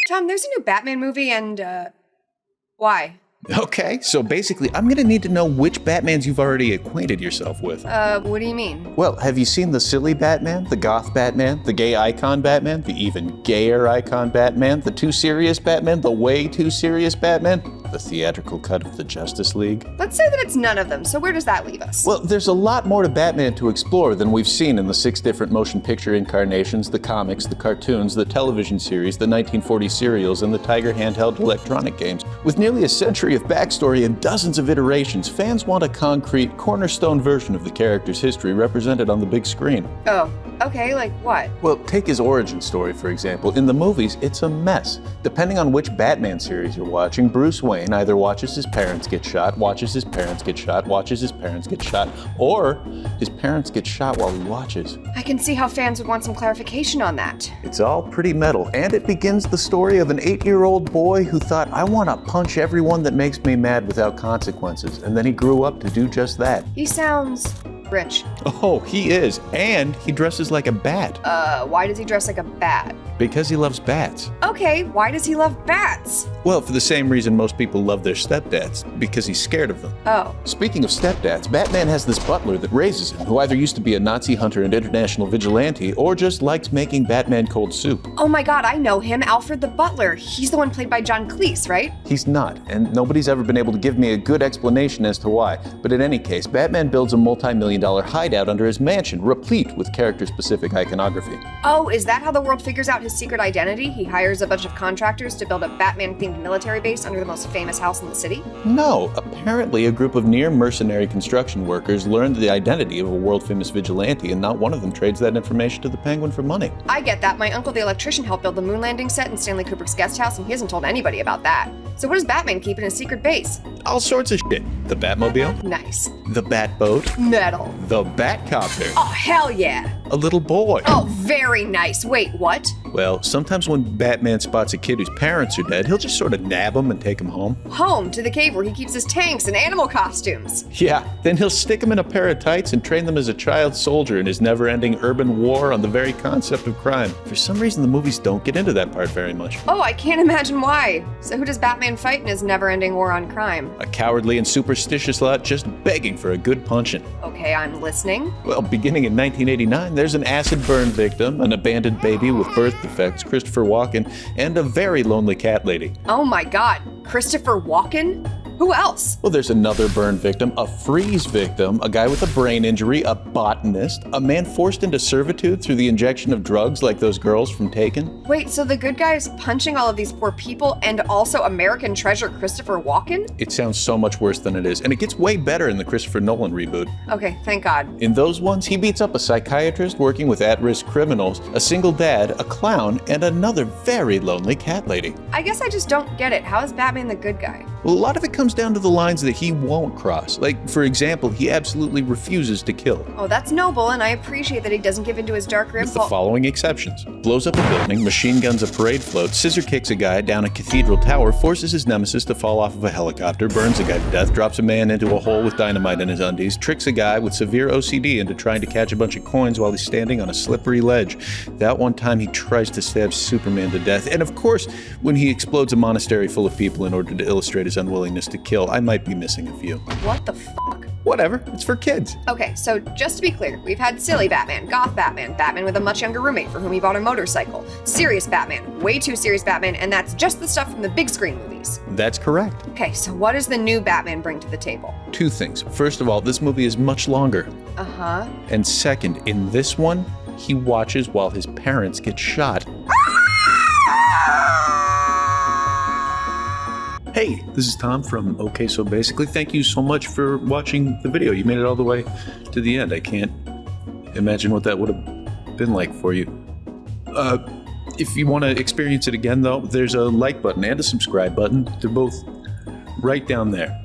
Tom, there's a new Batman movie and, why? Okay, so basically, I'm gonna need to know which Batmans you've already acquainted yourself with. What do you mean? Well, have you seen the silly Batman, the goth Batman, the gay icon Batman, the even gayer icon Batman, the too serious Batman, the way too serious Batman, the theatrical cut of the Justice League? Let's say that it's none of them, so where does that leave us? Well, there's a lot more to Batman to explore than we've seen in the 6 different motion picture incarnations, the comics, the cartoons, the television series, the 1940 serials, and the Tiger handheld electronic games. With nearly a century of backstory and dozens of iterations, fans want a concrete, cornerstone version of the character's history represented on the big screen. Oh, okay, like what? Well, take his origin story, for example. In the movies, it's a mess. Depending on which Batman series you're watching, Bruce Wayne either watches his parents get shot, watches his parents get shot, watches his parents get shot, or his parents get shot while he watches. I can see how fans would want some clarification on that. It's all pretty metal, and it begins the story of an 8-year-old boy who thought, I want to punch everyone that makes me mad without consequences, and then he grew up to do just that. He sounds rich. Oh, he is, and he dresses like a bat. Why does he dress like a bat? Because he loves bats. Okay, why does he love bats? Well, for the same reason most people love their stepdads, because he's scared of them. Oh. Speaking of stepdads, Batman has this butler that raises him, who either used to be a Nazi hunter and international vigilante, or just likes making Batman cold soup. Oh my god, I know him, Alfred the Butler. He's the one played by John Cleese, right? He's not, and nobody's ever been able to give me a good explanation as to why. But in any case, Batman builds a multi-million-dollar hideout under his mansion, replete with character-specific iconography. Oh, is that how the world figures out his secret identity? He hires a bunch of contractors to build a Batman-themed military base under the most famous house in the city? No, apparently a group of near-mercenary construction workers learned the identity of a world-famous vigilante, and not one of them trades that information to the Penguin for money. I get that. My uncle the electrician helped build the moon landing set in Stanley Kubrick's guest house, and he hasn't told anybody about that. So what does Batman keep in his secret base? All sorts of shit. The Batmobile, Nice. the Batboat, Metal. the Batcopter, Oh, hell yeah. a little boy. Oh, very nice. Wait, what? Well, sometimes when Batman spots a kid whose parents are dead, he'll just sort of nab him and take him home. Home to the cave where he keeps his tanks and animal costumes. Yeah, then he'll stick them in a pair of tights and train them as a child soldier in his never-ending urban war on the very concept of crime. For some reason, the movies don't get into that part very much. Oh, I can't imagine why. So who does Batman fight in his never-ending war on crime? A cowardly and superstitious lot just begging for a good punching. Okay, I'm listening. Well, beginning in 1989, there's an acid burn victim, an abandoned baby with birth defects, Christopher Walken, and a very lonely cat lady. Oh my god, Christopher Walken? Who else? Well, there's another burn victim, a freeze victim, a guy with a brain injury, a botanist, a man forced into servitude through the injection of drugs like those girls from Taken. Wait, so the good guy is punching all of these poor people and also American treasure Christopher Walken? It sounds so much worse than it is, and it gets way better in the Christopher Nolan reboot. Okay, thank God. In those ones, he beats up a psychiatrist working with at-risk criminals, a single dad, a clown, and another very lonely cat lady. I guess I just don't get it. How is Batman the good guy? Well, a lot of it comes down to the lines that he won't cross. Like, for example, he absolutely refuses to kill. Oh, that's noble, and I appreciate that he doesn't give in to his darker With the impulse. following exceptions. Blows up a building, machine guns a parade float, scissor kicks a guy down a cathedral tower, forces his nemesis to fall off of a helicopter, burns a guy to death, drops a man into a hole with dynamite in his undies, tricks a guy with severe OCD into trying to catch a bunch of coins while he's standing on a slippery ledge. That one time he tries to stab Superman to death. And of course, when he explodes a monastery full of people in order to illustrate his unwillingness to kill. I might be missing a few. What the fuck? Whatever, it's for kids. Okay, so just to be clear, we've had silly Batman, goth Batman, Batman with a much younger roommate for whom he bought a motorcycle, serious Batman, way too serious Batman, and that's just the stuff from the big screen movies. That's correct. Okay, so what does the new Batman bring to the table? 2 things. First of all, this movie is much longer. Uh-huh. And second, in this one, he watches while his parents get shot. Hey, this is Tom from OK So Basically. Thank you so much for watching the video. You made it all the way to the end. I can't imagine what that would have been like for you. If you want to experience it again, though, there's a like button and a subscribe button. They're both right down there.